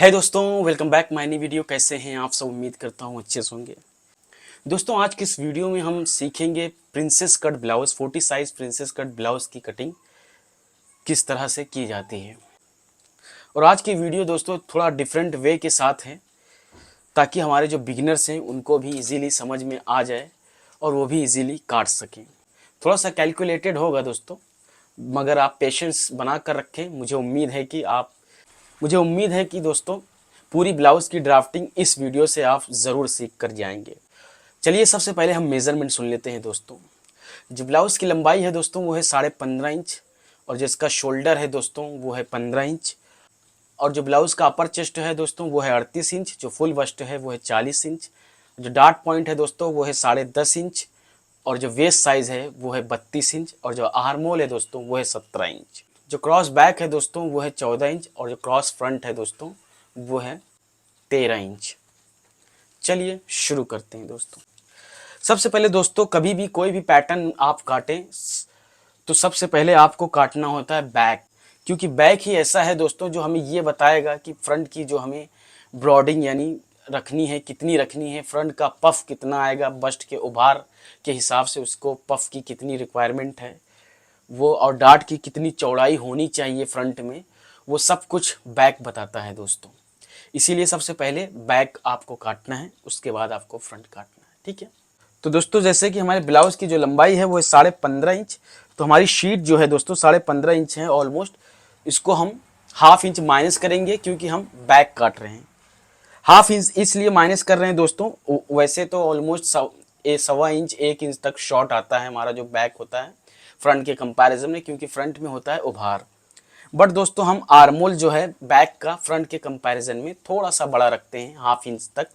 है दोस्तों, welcome back my new video. कैसे हैं आप सब? उम्मीद करता हूँ अच्छे से होंगे। दोस्तों आज की इस वीडियो में हम सीखेंगे princess cut blouse 40 size princess cut blouse की कटिंग किस तरह से की जाती है। और आज की वीडियो दोस्तों थोड़ा डिफरेंट वे के साथ है, ताकि हमारे जो बिगिनर्स हैं उनको भी इजीली समझ में आ जाए और वो भी इजीली काट सकें। थोड़ा सा कैलकुलेटेड होगा दोस्तों, मगर आप पेशेंस बना कर रखें। मुझे उम्मीद है कि दोस्तों पूरी ब्लाउज़ की ड्राफ्टिंग इस वीडियो से आप ज़रूर सीख कर जाएंगे। चलिए सबसे पहले हम मेज़रमेंट सुन लेते हैं दोस्तों। जो ब्लाउज़ की लंबाई है दोस्तों वो है 15.5 इंच, और जिसका शोल्डर है दोस्तों वो है 15 इंच, और जो ब्लाउज़ का अपर चेस्ट है दोस्तों वो है 38 इंच, जो फुल बस्ट है वो है 40 इंच, जो डार्ट पॉइंट है दोस्तों वो है 10.5 इंच, और जो वेस्ट साइज़ है वो है 32 इंच, और जो आर्म होल है दोस्तों वो है 17 इंच। जो क्रॉस बैक है दोस्तों वो है 14 इंच, और जो क्रॉस फ्रंट है दोस्तों वो है 13 इंच। चलिए शुरू करते हैं दोस्तों। सबसे पहले दोस्तों कभी भी कोई भी पैटर्न आप काटें तो सबसे पहले आपको काटना होता है बैक, क्योंकि बैक ही ऐसा है दोस्तों जो हमें ये बताएगा कि फ्रंट की जो हमें ब्रॉडिंग यानी रखनी है कितनी रखनी है, फ्रंट का पफ कितना आएगा, बस्ट के उभार के हिसाब से उसको पफ की कितनी रिक्वायरमेंट है वो, और डार्ट की कितनी चौड़ाई होनी चाहिए फ्रंट में, वो सब कुछ बैक बताता है दोस्तों। इसीलिए सबसे पहले बैक आपको काटना है, उसके बाद आपको फ्रंट काटना है। ठीक है, तो दोस्तों जैसे कि हमारे ब्लाउज़ की जो लंबाई है वो है 15.5 इंच, तो हमारी शीट जो है दोस्तों 15.5 इंच है ऑलमोस्ट। इसको हम हाफ इंच माइनस करेंगे क्योंकि हम बैक काट रहे हैं। हाफ इंच इसलिए माइनस कर रहे हैं दोस्तों, वैसे तो ऑलमोस्ट 1.25 इंच 1 इंच तक शॉर्ट आता है हमारा जो बैक होता है फ्रंट के कंपैरिजन में, क्योंकि फ्रंट में होता है उभार। बट दोस्तों हम आर्मोल जो है बैक का फ्रंट के कंपैरिजन में थोड़ा सा बड़ा रखते हैं, हाफ इंच तक,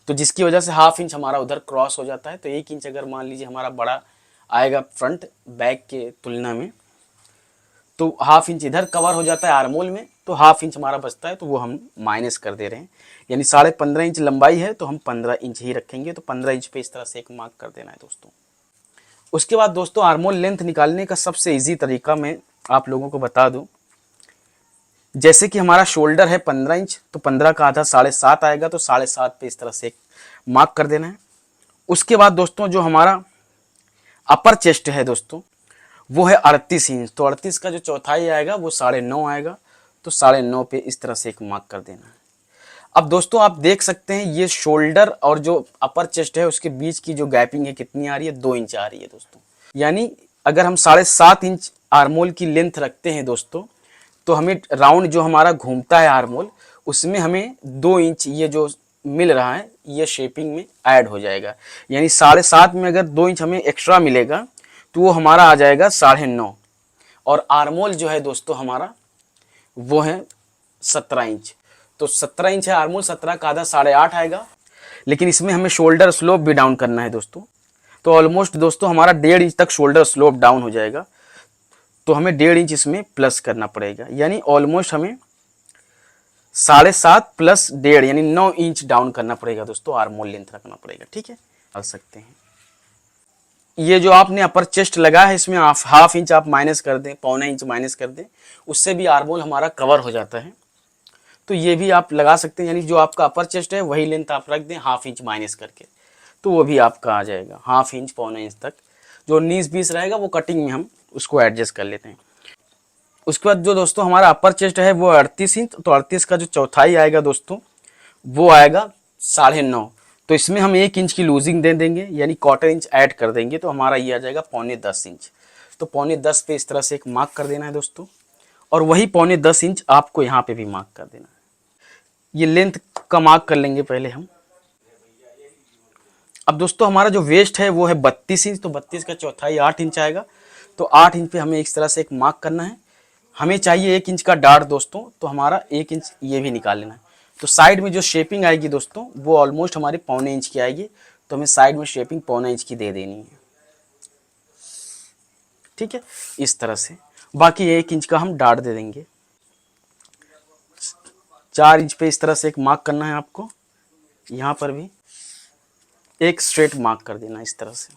तो जिसकी वजह से हाफ इंच हमारा उधर क्रॉस हो जाता है। तो 1 इंच अगर मान लीजिए हमारा बड़ा आएगा फ्रंट बैक के तुलना में, तो हाफ इंच इधर कवर हो जाता है आर्मोल में, तो हाफ इंच हमारा बचता है, तो वो हम माइनस कर दे रहे हैं। यानी 15.5 इंच लंबाई है तो हम 15 इंच ही रखेंगे, तो 15 इंच पे इस तरह से एक मार्क कर देना है दोस्तों। उसके बाद दोस्तों आर्मोल लेंथ निकालने का सबसे ईजी तरीका मैं आप लोगों को बता दूं। जैसे कि हमारा शोल्डर है 15 इंच, तो 15 का आधा 7.5 आएगा, तो 7.5 पे इस तरह से एक मार्क कर देना है। उसके बाद दोस्तों जो हमारा अपर चेस्ट है दोस्तों वो है 38 इंच, तो 38 का जो चौथाई आएगा वो 9.5 आएगा, तो 9.5 पे इस तरह से एक मार्क कर देना है। अब दोस्तों आप देख सकते हैं ये शोल्डर और जो अपर चेस्ट है उसके बीच की जो गैपिंग है कितनी आ रही है, 2 इंच आ रही है दोस्तों। यानी अगर हम 7.5 इंच आर्मोल की लेंथ रखते हैं दोस्तों, तो हमें राउंड जो हमारा घूमता है आर्मोल उसमें हमें 2 इंच ये जो मिल रहा है ये शेपिंग में ऐड हो जाएगा। यानी 7.5 में अगर 2 इंच हमें एक्स्ट्रा मिलेगा तो वो हमारा आ जाएगा 9.5, और आर्मोल जो है दोस्तों हमारा वो है 17 इंच, तो 17 इंच है आर्मोल, 17 का आधा 8.5 आएगा। लेकिन इसमें हमें शोल्डर स्लोप भी डाउन करना है दोस्तों, तो ऑलमोस्ट दोस्तों हमारा 1.5 इंच तक शोल्डर स्लोप डाउन हो जाएगा, तो हमें 1.5 इंच इसमें प्लस करना पड़ेगा। यानी ऑलमोस्ट हमें 7.5 प्लस 1.5 यानी 9 इंच डाउन करना पड़ेगा दोस्तों, आर्मोल लेंथ रखना पड़ेगा। ठीक है, कर सकते हैं। ये जो आपने अपर चेस्ट लगा है इसमें हाफ इंच आप माइनस कर दें, 1.25 इंच माइनस कर दें, उससे भी आर्मोल हमारा कवर हो जाता है, तो ये भी आप लगा सकते हैं। यानी जो आपका अपर चेस्ट है वही लेंथ आप रख दें हाफ इंच माइनस करके, तो वो भी आपका आ जाएगा हाफ इंच 1.25 इंच तक। जो 19-20 रहेगा वो कटिंग में हम उसको एडजस्ट कर लेते हैं। उसके बाद जो दोस्तों हमारा अपर चेस्ट है वो 38 इंच, तो 38 का जो चौथाई आएगा दोस्तों वो आएगा 9.5, तो इसमें हम 1 इंच की लूजिंग दे देंगे, यानी 1/4 इंच ऐड कर देंगे, तो हमारा ये आ जाएगा 9.25 इंच। तो 9.25 पे इस तरह से एक मार्क कर देना है दोस्तों, और वही 9.25 इंच आपको यहाँ पे भी मार्क कर देना है। ये लेंथ का मार्क कर लेंगे पहले हम। अब दोस्तों हमारा जो वेस्ट है वो है 32 इंच, तो 32 का चौथाई 8 इंच आएगा, तो 8 इंच पे हमें इस तरह से एक मार्क करना है। हमें चाहिए 1 इंच का डार्ट दोस्तों, तो हमारा 1 इंच ये भी निकाल लेना है। तो साइड में जो शेपिंग आएगी दोस्तों वो ऑलमोस्ट हमारी 1.25 इंच की आएगी, तो हमें साइड में शेपिंग 1.25 इंच की दे देनी है। ठीक है, इस तरह से बाकी 1 इंच का हम डार्ट दे देंगे। 4 इंच पे इस तरह से एक मार्क करना है आपको, यहाँ पर भी एक स्ट्रेट मार्क कर देना इस तरह से।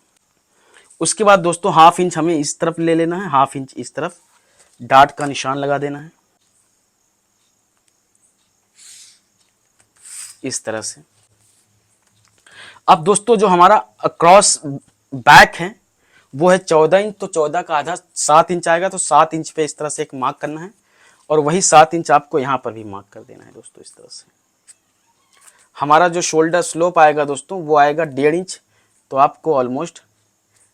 उसके बाद दोस्तों हाफ इंच हमें इस तरफ ले लेना है, हाफ इंच इस तरफ डार्ट का निशान लगा देना है। इस तरह से। अब दोस्तों जो हमारा अक्रॉस बैक है वो है 14 इंच, तो 14 का आधा 7 इंच आएगा, तो 7 इंच पे इस तरह से एक मार्क करना है और वही 7 इंच आपको यहाँ पर भी मार्क कर देना है दोस्तों। इस तरह से हमारा जो शोल्डर स्लोप आएगा दोस्तों वो आएगा 1.5 इंच, तो आपको ऑलमोस्ट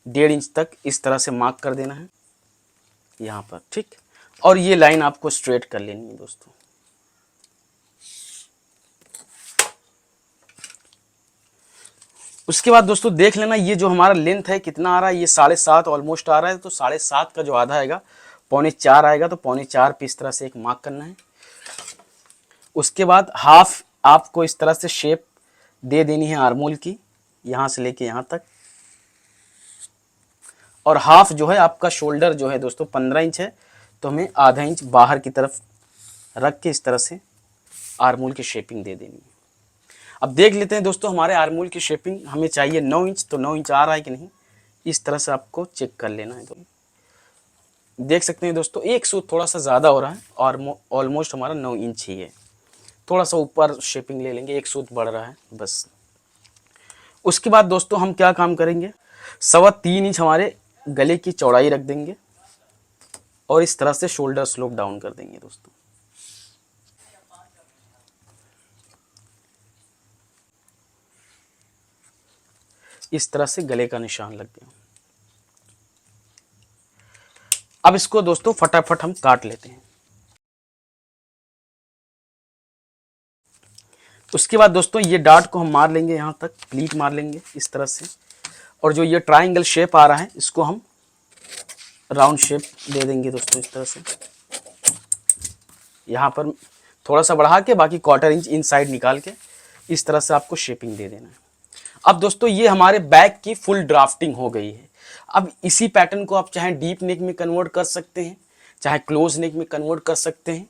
1.5 इंच तक इस तरह से मार्क कर देना है यहाँ पर, ठीक। और ये लाइन आपको स्ट्रेट कर लेनी है दोस्तों। उसके बाद दोस्तों देख लेना ये जो हमारा लेंथ है कितना आ रहा है, ये 7.5 ऑलमोस्ट आ रहा है, तो 7.5 का जो आधा आएगा 3.25 आएगा, तो 3.25 पे इस तरह से एक मार्क करना है। उसके बाद हाफ आपको इस तरह से शेप दे देनी है आर्मोल की, यहाँ से लेके यहाँ तक। और हाफ जो है आपका शोल्डर जो है दोस्तों 15 इंच है, तो हमें आधा इंच बाहर की तरफ रख के इस तरह से आर्मोल की शेपिंग दे देनी है। अब देख लेते हैं दोस्तों हमारे आर्मोल की शेपिंग हमें चाहिए 9 इंच, तो 9 इंच आ रहा है कि नहीं, इस तरह से आपको चेक कर लेना है। तो देख सकते हैं दोस्तों एक सूत थोड़ा सा ज़्यादा हो रहा है और ऑलमोस्ट हमारा 9 इंच ही है, थोड़ा सा ऊपर शेपिंग ले लेंगे, एक सूत बढ़ रहा है बस। उसके बाद दोस्तों हम क्या काम करेंगे, 3.25 इंच हमारे गले की चौड़ाई रख देंगे और इस तरह से शोल्डर स्लोप डाउन कर देंगे दोस्तों। इस तरह से गले का निशान लग गया। अब इसको दोस्तों फटाफट हम काट लेते हैं। उसके बाद दोस्तों ये डार्ट को हम मार लेंगे, यहाँ तक प्लीट मार लेंगे इस तरह से, और जो ये ट्राइंगल शेप आ रहा है इसको हम राउंड शेप दे देंगे दोस्तों इस तरह से। यहाँ पर थोड़ा सा बढ़ा के बाकी 1/4 इंच इनसाइड निकाल के इस तरह से आपको शेपिंग दे देना है। अब दोस्तों ये हमारे बैक की फुल ड्राफ्टिंग हो गई है। अब इसी पैटर्न को आप चाहे डीप नेक में कन्वर्ट कर सकते हैं, चाहे क्लोज नेक में कन्वर्ट कर सकते हैं,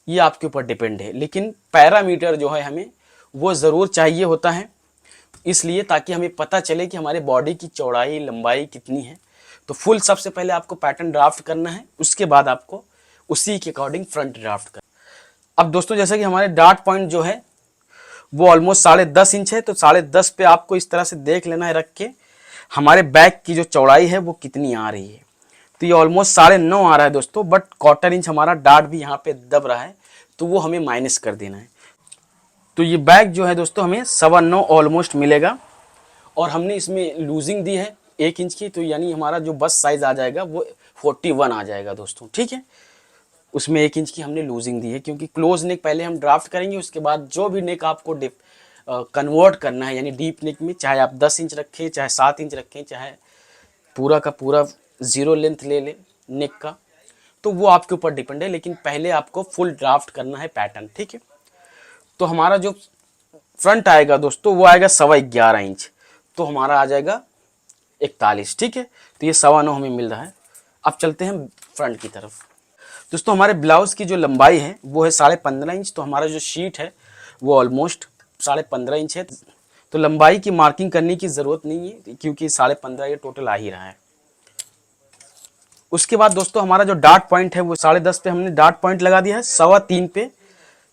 ये आपके ऊपर डिपेंड है। लेकिन पैरामीटर जो है हमें वो ज़रूर चाहिए होता है, इसलिए ताकि हमें पता चले कि हमारे बॉडी की चौड़ाई लंबाई कितनी है। तो फुल सबसे पहले आपको पैटर्न ड्राफ्ट करना है, उसके बाद आपको उसी के अकॉर्डिंग फ्रंट ड्राफ्ट करना है। अब दोस्तों जैसा कि हमारे डार्ट पॉइंट जो है वो ऑलमोस्ट 10.5 इंच है, तो 10.5 पे आपको इस तरह से देख लेना है रख के हमारे बैक की जो चौड़ाई है वो कितनी आ रही है। तो ये ऑलमोस्ट 9.5 आ रहा है दोस्तों, बट 1/4 इंच हमारा डार्ट भी यहाँ पे दब रहा है, तो वो हमें माइनस कर देना है। तो ये बैक जो है दोस्तों हमें 9.25 ऑलमोस्ट मिलेगा, और हमने इसमें लूजिंग दी है 1 इंच की, तो यानी हमारा जो बस साइज आ जाएगा वो 41 आ जाएगा दोस्तों, ठीक है। उसमें 1 इंच की हमने लूजिंग दी है, क्योंकि क्लोज नेक पहले हम ड्राफ्ट करेंगे, उसके बाद जो भी नेक आपको कन्वर्ट करना है, यानी डीप नेक में, चाहे आप 10 इंच रखें, चाहे 7 इंच रखें, चाहे पूरा का पूरा 0 लेंथ ले लें नेक का, तो वो आपके ऊपर डिपेंड है। लेकिन पहले आपको फुल ड्राफ्ट करना है पैटर्न, ठीक है। तो हमारा जो फ्रंट आएगा दोस्तों वो आएगा 11.25 इंच, तो हमारा आ जाएगा 41, ठीक है। तो ये 9.25 हमें मिल रहा है। अब चलते हैं फ्रंट की तरफ। दोस्तों हमारे ब्लाउज की जो लंबाई है वो है 15.5 इंच, तो हमारा जो शीट है वो ऑलमोस्ट 15.5 इंच है, तो लंबाई की मार्किंग करने की ज़रूरत नहीं है, क्योंकि 15.5 ये टोटल आ ही रहा है। उसके बाद दोस्तों हमारा जो डार्ट पॉइंट है वो 10.5 पे हमने डार्ट पॉइंट लगा दिया है। 3.25 पे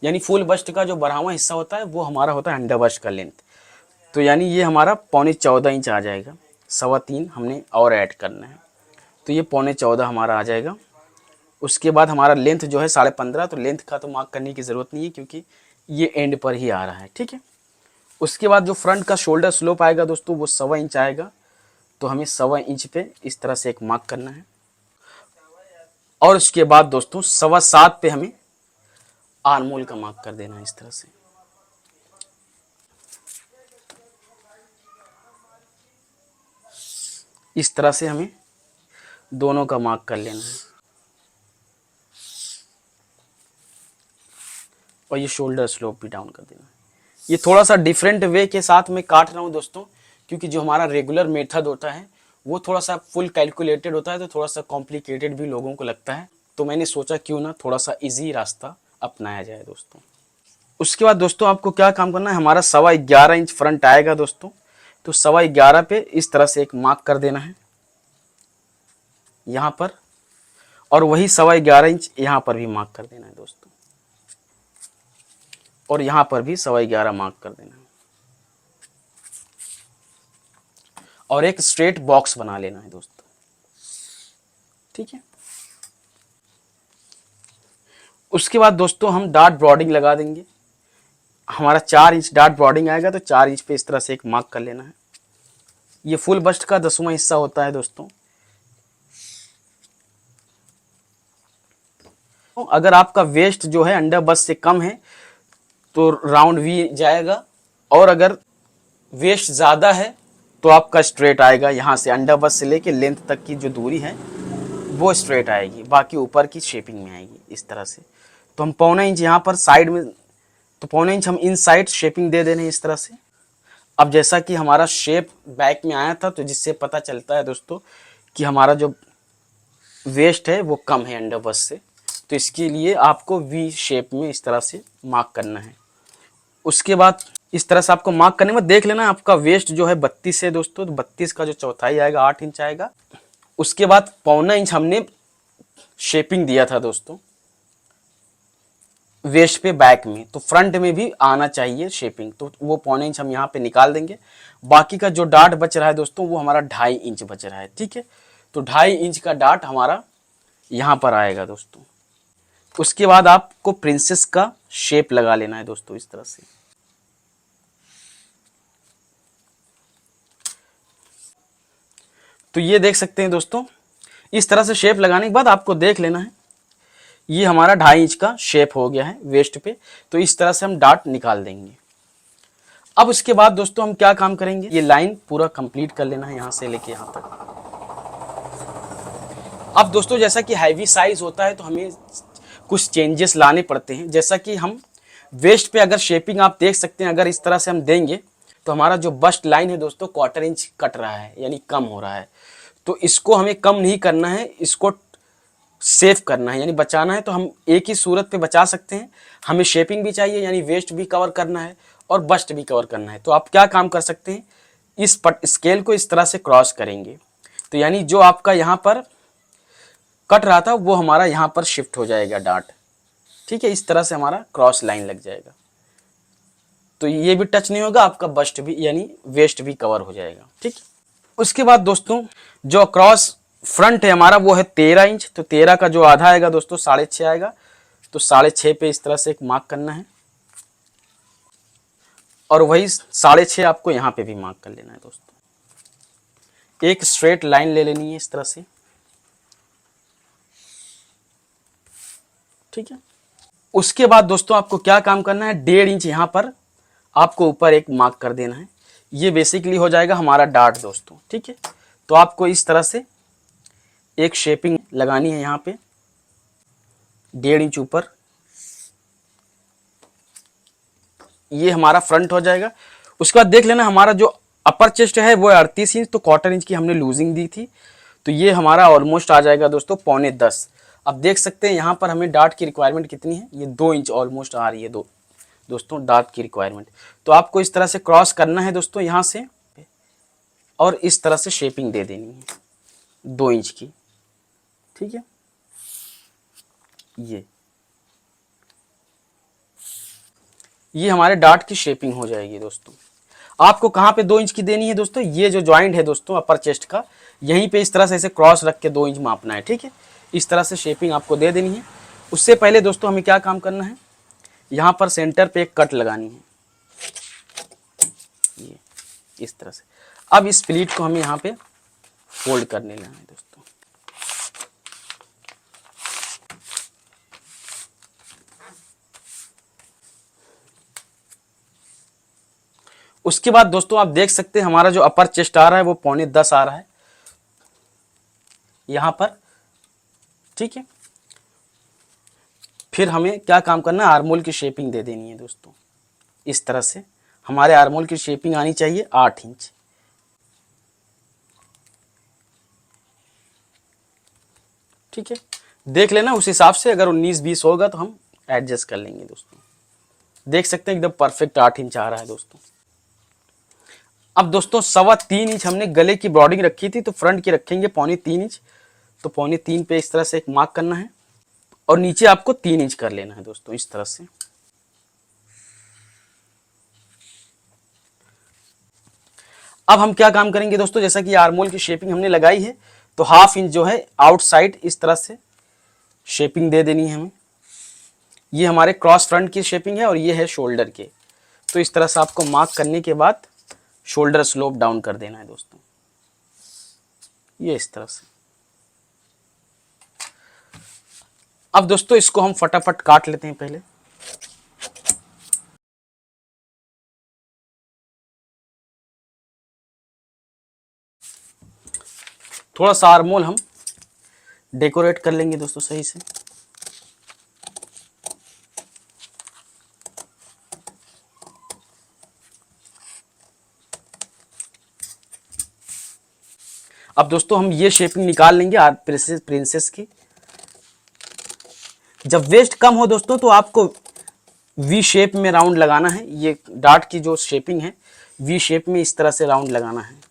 यानी फुल बस्ट का जो बढ़ावा हिस्सा होता है वो हमारा होता है अंडर बस्ट का लेंथ, तो यानी ये हमारा 14.25 इंच आ जाएगा। 3.25 हमने और ऐड करना है, तो ये 14.25 हमारा आ जाएगा। उसके बाद हमारा लेंथ जो है 15.5, तो लेंथ का तो मार्क करने की ज़रूरत नहीं है, क्योंकि ये एंड पर ही आ रहा है, ठीक है। उसके बाद जो फ्रंट का शोल्डर स्लोप आएगा दोस्तों वो 1.25 इंच आएगा, तो हमें 1.25 इंच पे इस तरह से एक मार्क करना है। और उसके बाद दोस्तों 7.25 पे हमें आर्मोल का मार्क कर देना है इस तरह से। इस तरह से हमें दोनों का मार्क कर लेना है, और ये शोल्डर स्लोप भी डाउन कर देना है। ये थोड़ा सा डिफरेंट वे के साथ मैं काट रहा हूँ दोस्तों, क्योंकि जो हमारा रेगुलर मेथड होता है वो थोड़ा सा फुल कैलकुलेटेड होता है, तो थोड़ा सा कॉम्प्लिकेटेड भी लोगों को लगता है, तो मैंने सोचा क्यों ना थोड़ा सा इजी रास्ता अपनाया जाए दोस्तों। उसके बाद दोस्तों आपको क्या काम करना है, हमारा 11.25 इंच फ्रंट आएगा दोस्तों, तो 11.25 पे इस तरह से एक मार्क कर देना है यहाँ पर, और वही 11.25 इंच यहाँ पर भी मार्क कर देना है दोस्तों। और यहाँ पर भी 11.25 मार्क कर देना है। और एक स्ट्रेट बॉक्स बना लेना है दोस्तों, ठीक है। उसके बाद दोस्तों हम डॉट ब्रॉडिंग लगा देंगे। हमारा 4 इंच डॉट ब्रॉडिंग आएगा तो 4 इंच पे इस तरह से एक मार्क कर लेना है। ये फुल बस्ट का 10वां हिस्सा होता है दोस्तों। अगर आपका वेस्ट जो है अंडर बस्ट से कम है तो राउंड वी जाएगा, और अगर वेस्ट ज़्यादा है तो आपका स्ट्रेट आएगा। यहाँ से अंडर बस्ट से लेके लेंथ तक की जो दूरी है वो स्ट्रेट आएगी, बाकी ऊपर की शेपिंग में आएगी इस तरह से। तो हम 1.25 इंच यहाँ पर साइड में, तो 1.25 इंच हम इन साइड शेपिंग दे देने इस तरह से। अब जैसा कि हमारा शेप बैक में आया था, तो जिससे पता चलता है दोस्तों कि हमारा जो वेस्ट है वो कम है अंडर बस्ट से, तो इसके लिए आपको वी शेप में इस तरह से मार्क करना है। उसके बाद इस तरह से आपको मार्क करने में देख लेना आपका वेस्ट जो है 32 है दोस्तों, तो 32 का जो चौथाई आएगा 8 इंच आएगा। उसके बाद 1.25 इंच हमने शेपिंग दिया था दोस्तों वेस्ट पे बैक में, तो फ्रंट में भी आना चाहिए शेपिंग, तो वो 1.25 इंच हम यहाँ पे निकाल देंगे। बाकी का जो डाट बच रहा है दोस्तों वो हमारा 2.5 इंच बच रहा है, ठीक है। तो 2.5 इंच का डाट हमारा यहाँ पर आएगा दोस्तों। उसके बाद आपको प्रिंसेस का शेप लगा लेना है दोस्तों इस तरह से। तो ये देख सकते हैं दोस्तों, इस तरह से शेप लगाने के बाद आपको देख लेना है ये हमारा 2.5 इंच का शेप हो गया है वेस्ट पे। तो इस तरह से हम डाट निकाल देंगे। अब उसके बाद दोस्तों हम क्या काम करेंगे, ये लाइन पूरा कंप्लीट कर लेना है यहाँ से लेके यहाँ तक। अब दोस्तों जैसा कि हैवी साइज होता है तो हमें कुछ चेंजेस लाने पड़ते हैं। जैसा कि हम वेस्ट पे अगर शेपिंग आप देख सकते हैं, अगर इस तरह से हम देंगे तो हमारा जो बस्ट लाइन है दोस्तों 1/4 इंच कट रहा है, यानी कम हो रहा है। तो इसको हमें कम नहीं करना है, इसको सेव करना है, यानी बचाना है। तो हम एक ही सूरत पे बचा सकते हैं। हमें शेपिंग भी चाहिए, यानी वेस्ट भी कवर करना है और बस्ट भी कवर करना है। तो आप क्या काम कर सकते हैं, इस स्केल को इस तरह से क्रॉस करेंगे, तो यानी जो आपका यहाँ पर कट रहा था वो हमारा यहाँ पर शिफ्ट हो जाएगा डाट, ठीक है। इस तरह से हमारा क्रॉस लाइन लग जाएगा, तो ये भी टच नहीं होगा, आपका बस्ट भी यानी वेस्ट भी कवर हो जाएगा, ठीक। उसके बाद दोस्तों जो क्रॉस फ्रंट है हमारा वो है 13 इंच, तो 13 का जो आधा आएगा दोस्तों 6.5 आएगा। तो 6.5 पे इस तरह से एक मार्क करना है, और वही 6.5 आपको यहाँ पे भी मार्क कर लेना है दोस्तों। एक स्ट्रेट लाइन ले लेनी है इस तरह से, ठीक है। उसके बाद दोस्तों आपको क्या काम करना है, 1.5 इंच यहाँ पर आपको ऊपर एक मार्क कर देना है। ये बेसिकली हो जाएगा हमारा डाट दोस्तों, ठीक है। तो आपको इस तरह से एक शेपिंग लगानी है यहाँ पे 1.5 इंच ऊपर। ये हमारा फ्रंट हो जाएगा। उसके बाद देख लेना हमारा जो अपर चेस्ट है वो 38 इंच, तो 1/4 इंच की हमने लूजिंग दी थी, तो ये हमारा ऑलमोस्ट आ जाएगा दोस्तों 9.25। अब देख सकते हैं यहाँ पर हमें डाट की रिक्वायरमेंट कितनी है, ये 2 इंच ऑलमोस्ट आ रही है दोस्तों डाट की रिक्वायरमेंट। तो आपको इस तरह से क्रॉस करना है दोस्तों यहाँ से, और इस तरह से शेपिंग दे देनी है 2 इंच की, ठीक है। ये हमारे डाट की शेपिंग हो जाएगी दोस्तों। आपको कहाँ पे 2 इंच की देनी है दोस्तों, ये जो जॉइंट है दोस्तों अपर चेस्ट का, यहीं पे इस तरह से ऐसे क्रॉस रख के 2 इंच मापना है, ठीक है। इस तरह से शेपिंग आपको दे देनी है। उससे पहले दोस्तों हमें क्या काम करना है, यहाँ पर सेंटर पे एक कट लगानी है, ये इस तरह से। अब इस प्लीट को हमें यहाँ पे फोल्ड करने लेना है दोस्तों। उसके बाद दोस्तों आप देख सकते हैं हमारा जो अपर चेस्ट आ रहा है वो 9.25 आ रहा है यहाँ पर, ठीक है। फिर हमें क्या काम करना है, आर्मोल की शेपिंग दे देनी है दोस्तों। इस तरह से हमारे आर्मोल की शेपिंग आनी चाहिए 8 इंच, ठीक है। देख लेना उस हिसाब से, अगर 19-20 होगा तो हम एडजस्ट कर लेंगे दोस्तों। देख सकते हैं एकदम परफेक्ट 8 इंच आ रहा है दोस्तों। अब दोस्तों 3.25 इंच हमने गले की ब्रॉडिंग रखी थी, तो फ्रंट की रखेंगे 3.25 इंच। तो 3.25 पे इस तरह से एक मार्क करना है, और नीचे आपको 3 इंच कर लेना है दोस्तों इस तरह से। अब हम क्या काम करेंगे दोस्तों, जैसा कि आर्मोल की शेपिंग हमने लगाई है तो 1/2 इंच जो है आउटसाइड इस तरह से शेपिंग दे देनी है हमें। ये हमारे क्रॉस फ्रंट की शेपिंग है और ये है शोल्डर के। तो इस तरह से आपको मार्क करने के बाद शोल्डर स्लोप डाउन कर देना है दोस्तों, ये इस तरह से। अब दोस्तों इसको हम फटाफट काट लेते हैं पहले। थोड़ा सा आर्मोल हम डेकोरेट कर लेंगे दोस्तों सही से। अब दोस्तों हम ये शेपिंग निकाल लेंगे प्रिंसेस की। जब वेस्ट कम हो दोस्तों तो आपको वी शेप में राउंड लगाना है। ये डार्ट की जो शेपिंग है वी शेप में इस तरह से राउंड लगाना है।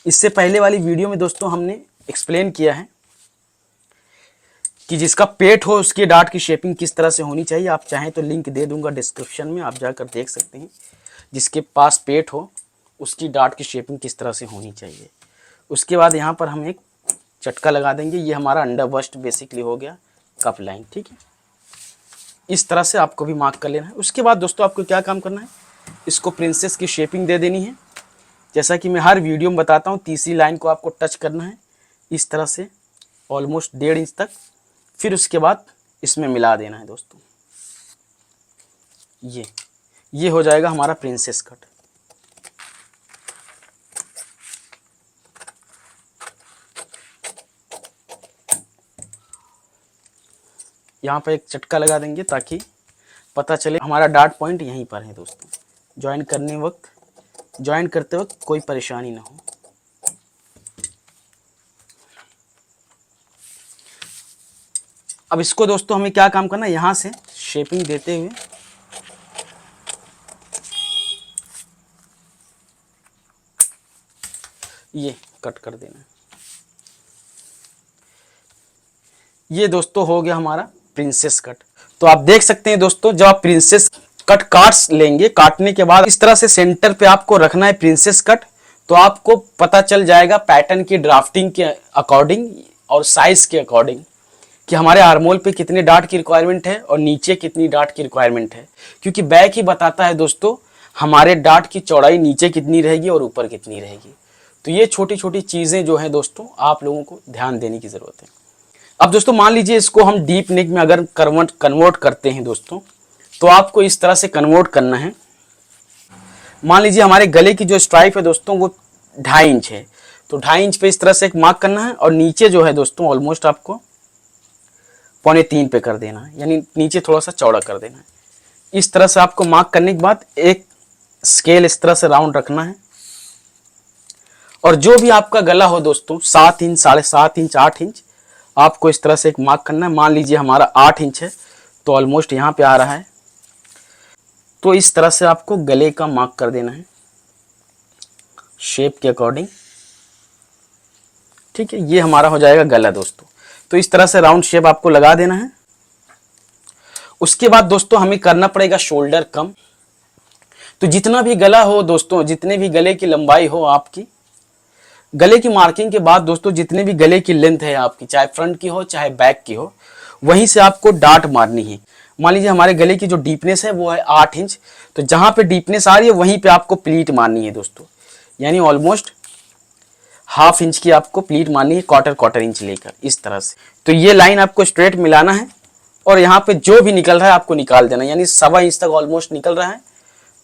इससे पहले वाली वीडियो में दोस्तों हमने एक्सप्लेन किया है कि जिसका पेट हो उसके डार्ट की शेपिंग किस तरह से होनी चाहिए। आप चाहें तो लिंक दे दूंगा डिस्क्रिप्शन में, आप जाकर देख सकते हैं। जिसके पास पेट हो उसकी डार्ट की शेपिंग किस तरह से होनी चाहिए। उसके बाद यहाँ पर हम एक चटका लगा देंगे। ये हमारा अंडर बस्ट बेसिकली हो गया कप लाइन, ठीक है। इस तरह से आपको भी मार्क कर लेना है। उसके बाद दोस्तों आपको क्या काम करना है, इसको प्रिंसेस की शेपिंग दे देनी है। जैसा कि मैं हर वीडियो में बताता हूँ, तीसरी लाइन को आपको टच करना है इस तरह से ऑलमोस्ट 1.5 इंच तक। फिर उसके बाद इसमें मिला देना है दोस्तों। ये हो जाएगा हमारा प्रिंसेस कट। यहाँ पर एक चटका लगा देंगे ताकि पता चले हमारा डार्ट पॉइंट यहीं पर है दोस्तों। ज्वाइन करते वक्त कोई परेशानी ना हो। अब इसको दोस्तों हमें क्या काम करना है, यहाँ से शेपिंग देते हुए ये कट कर देना है। ये दोस्तों हो गया हमारा प्रिंसेस कट। तो आप देख सकते हैं दोस्तों, जब आप प्रिंसेस कट काट लेंगे, काटने के बाद इस तरह से सेंटर पे आपको रखना है प्रिंसेस कट। तो आपको पता चल जाएगा पैटर्न की ड्राफ्टिंग के अकॉर्डिंग और साइज के अकॉर्डिंग कि हमारे आर्मोल पे कितने डार्ट की रिक्वायरमेंट है और नीचे कितनी डार्ट की रिक्वायरमेंट है। क्योंकि बैक ही बताता है दोस्तों हमारे डार्ट की चौड़ाई नीचे कितनी रहेगी और ऊपर कितनी रहेगी। तो ये छोटी छोटी चीज़ें जो हैं दोस्तों आप लोगों को ध्यान देने की ज़रूरत है। अब दोस्तों मान लीजिए इसको हम डीप नेक में अगर कन्वर्ट करते हैं दोस्तों, तो आपको इस तरह से कन्वर्ट करना है। मान लीजिए हमारे गले की जो स्ट्राइप है दोस्तों वो 2.5 इंच है, तो 2.5 इंच पे इस तरह से एक मार्क करना है और नीचे जो है दोस्तों ऑलमोस्ट आपको 2.25 पे कर देना है, यानी नीचे थोड़ा सा चौड़ा कर देना है। इस तरह से आपको मार्क करने के बाद एक स्केल इस तरह से राउंड रखना है। और जो भी आपका गला हो दोस्तों 7 इंच, 7.5 इंच, 8 इंच, आपको इस तरह से एक मार्क करना है। मान लीजिए हमारा 8 इंच है तो ऑलमोस्ट यहाँ पे आ रहा है, तो इस तरह से आपको गले का मार्क कर देना है शेप के अकॉर्डिंग, ठीक है। ये हमारा हो जाएगा गला दोस्तों। तो इस तरह से राउंड शेप आपको लगा देना है। उसके बाद दोस्तों हमें करना पड़ेगा शोल्डर कम। तो जितना भी गला हो दोस्तों, जितने भी गले की लंबाई हो आपकी, गले की मार्किंग के बाद दोस्तों जितने भी गले की लेंथ है आपकी, चाहे फ्रंट की हो चाहे बैक की हो, वहीं से आपको डार्ट मारनी है। मान लीजिए हमारे गले की जो डीपनेस है वो है 8 इंच, तो जहां पे डीपनेस आ रही है वहीं पे आपको प्लीट मारनी है दोस्तों, यानी ऑलमोस्ट 1/2 इंच की आपको प्लीट मारनी है, क्वार्टर इंच लेकर इस तरह से। तो ये लाइन आपको स्ट्रेट मिलाना है और यहाँ पे जो भी निकल रहा है आपको निकाल देना है, यानी 1.25 इंच तक ऑलमोस्ट निकल रहा है।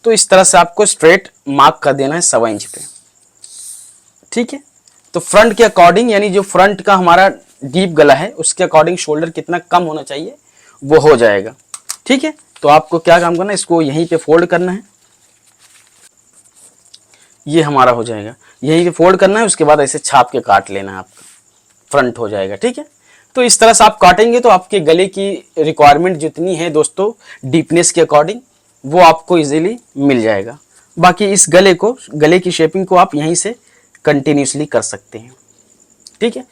तो इस तरह से आपको स्ट्रेट मार्क कर देना है 1.25 इंच पे, ठीक है। तो फ्रंट के अकॉर्डिंग, यानी जो फ्रंट का हमारा डीप गला है उसके अकॉर्डिंग शोल्डर कितना कम होना चाहिए वो हो जाएगा, ठीक है। तो आपको क्या काम करना है, इसको यहीं पे फोल्ड करना है, ये हमारा हो जाएगा। यहीं पे फोल्ड करना है, उसके बाद ऐसे छाप के काट लेना है, आपका फ्रंट हो जाएगा, ठीक है। तो इस तरह से आप काटेंगे तो आपके गले की रिक्वायरमेंट जितनी है दोस्तों डीपनेस के अकॉर्डिंग वो आपको इजीली मिल जाएगा। बाकी इस गले की शेपिंग को आप यहीं से कंटिन्यूसली कर सकते हैं, ठीक है।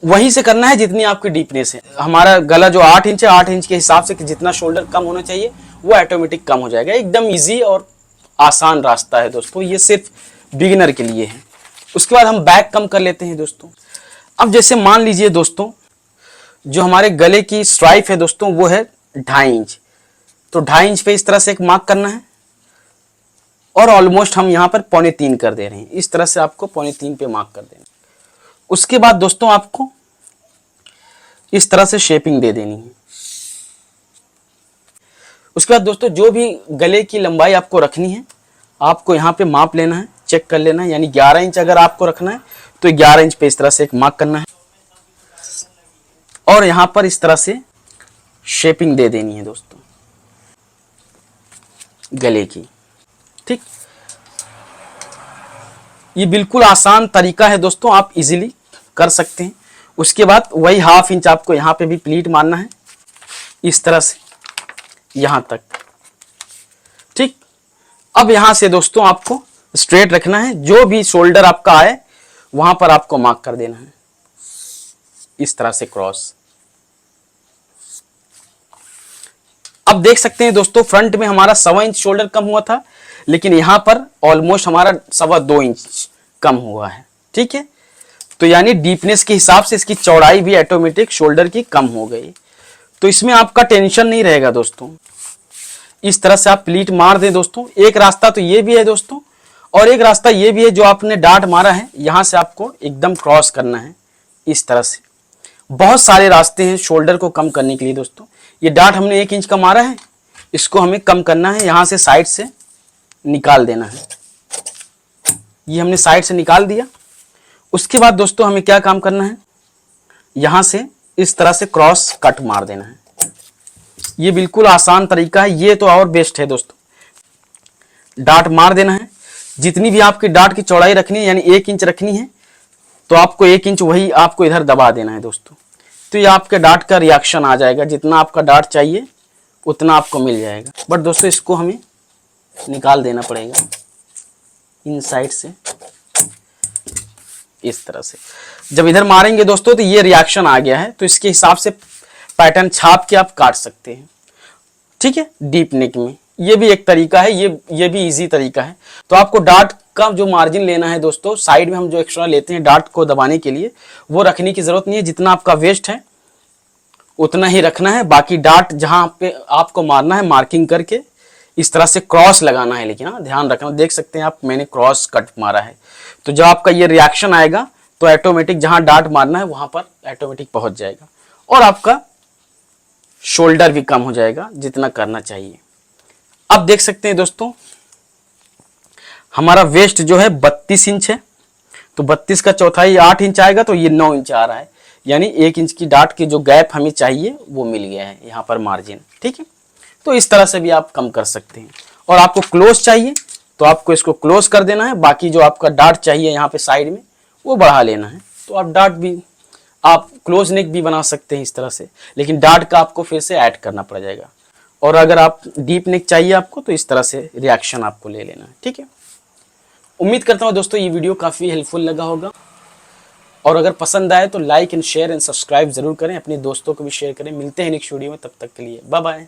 वहीं से करना है जितनी आपकी डीपनेस है। हमारा गला जो 8 इंच है, 8 इंच के हिसाब से कि जितना शोल्डर कम होना चाहिए वो ऑटोमेटिक कम हो जाएगा। एकदम इजी और आसान रास्ता है दोस्तों। ये सिर्फ बिगिनर के लिए है। उसके बाद हम बैक कम कर लेते हैं दोस्तों। अब जैसे मान लीजिए दोस्तों, जो हमारे गले की स्ट्राइप है दोस्तों वो है 2.5 इंच, तो 2.5 इंच पे इस तरह से एक मार्क करना है और ऑलमोस्ट हम यहाँ पर 2.25 कर दे रहे हैं। इस तरह से आपको 2.25 पे मार्क कर देना। उसके बाद दोस्तों आपको इस तरह से शेपिंग दे देनी है। उसके बाद दोस्तों जो भी गले की लंबाई आपको रखनी है, आपको यहाँ पे माप लेना है, चेक कर लेना है। यानी 11 इंच अगर आपको रखना है तो 11 इंच पे इस तरह से एक मार्क करना है और यहाँ पर इस तरह से शेपिंग दे देनी है दोस्तों गले की। ठीक, ये बिल्कुल आसान तरीका है दोस्तों, आप इजीली कर सकते हैं। उसके बाद वही 1/2 इंच आपको यहाँ पे भी प्लीट मारना है इस तरह से यहां तक। ठीक, अब यहां से दोस्तों आपको स्ट्रेट रखना है, जो भी शोल्डर आपका आए वहां पर आपको मार्क कर देना है इस तरह से क्रॉस। अब देख सकते हैं दोस्तों फ्रंट में हमारा 1.25 इंच शोल्डर कम हुआ था, लेकिन यहां पर ऑलमोस्ट हमारा 2.25 इंच कम हुआ है। ठीक है, तो यानी डीपनेस के हिसाब से इसकी चौड़ाई भी ऑटोमेटिक शोल्डर की कम हो गई। तो इसमें आपका टेंशन नहीं रहेगा दोस्तों। इस तरह से आप प्लीट मार दें दोस्तों। एक रास्ता तो ये भी है दोस्तों, और एक रास्ता ये भी है, जो आपने डार्ट मारा है यहां से आपको एकदम क्रॉस करना है इस तरह से। बहुत सारे रास्ते हैं शोल्डर को कम करने के लिए दोस्तों। ये डार्ट हमने 1 इंच का मारा है, इसको हमें कम करना है, यहां से साइड से निकाल देना है। ये हमने साइड से निकाल दिया। उसके बाद दोस्तों हमें क्या काम करना है, यहां से इस तरह से क्रॉस कट मार देना है। ये बिल्कुल आसान तरीका है, ये तो और बेस्ट है दोस्तों। डार्ट मार देना है, जितनी भी आपकी डार्ट की चौड़ाई रखनी है, यानी 1 इंच रखनी है, तो आपको 1 इंच वही आपको इधर दबा देना है दोस्तों। तो ये आपके डार्ट का रिएक्शन आ जाएगा, जितना आपका डार्ट चाहिए उतना आपको मिल जाएगा। बट दोस्तों इसको हमें निकाल देना पड़ेगा इन साइड से इस तरह से। जब इधर मारेंगे दोस्तों तो ये रिएक्शन आ गया है, तो इसके हिसाब से पैटर्न छाप के आप काट सकते हैं। ठीक है, डीप नेक में ये भी एक तरीका है, ये भी इजी तरीका है। तो आपको डार्ट का जो मार्जिन लेना है दोस्तों, साइड में हम जो एक्स्ट्रा लेते हैं डार्ट को दबाने के लिए, वो रखने की जरूरत नहीं है। जितना आपका वेस्ट है उतना ही रखना है। बाकी डार्ट जहां पे आपको मारना है मार्किंग करके इस तरह से क्रॉस लगाना है। लेकिन हाँ ध्यान रखना, देख सकते हैं आप मैंने क्रॉस कट मारा है, तो जब आपका ये रिएक्शन आएगा तो ऑटोमेटिक जहां डार्ट मारना है वहां पर ऑटोमेटिक पहुंच जाएगा और आपका शोल्डर भी कम हो जाएगा जितना करना चाहिए। अब देख सकते हैं दोस्तों हमारा वेस्ट जो है 32 इंच है, तो 32 का चौथाई 8 इंच आएगा, तो ये 9 इंच आ रहा है। यानी 1 इंच की डार्ट की जो गैप हमें चाहिए वो मिल गया है यहाँ पर मार्जिन। ठीक है, तो इस तरह से भी आप कम कर सकते हैं। और आपको क्लोज चाहिए तो आपको इसको क्लोज कर देना है। बाकी जो आपका डार्ट चाहिए यहाँ पे साइड में वो बढ़ा लेना है। तो आप डार्ट भी आप क्लोज नेक भी बना सकते हैं इस तरह से, लेकिन डार्ट का आपको फिर से ऐड करना पड़ जाएगा। और अगर आप डीप नेक चाहिए आपको तो इस तरह से रिएक्शन आपको ले लेना है। ठीक है, उम्मीद करता हूँ दोस्तों ये वीडियो काफ़ी हेल्पफुल लगा होगा, और अगर पसंद आए तो like and share and subscribe जरूर करें, अपने दोस्तों को भी शेयर करें। मिलते हैं नेक्स्ट वीडियो में, तब तक के लिए बाय बाय।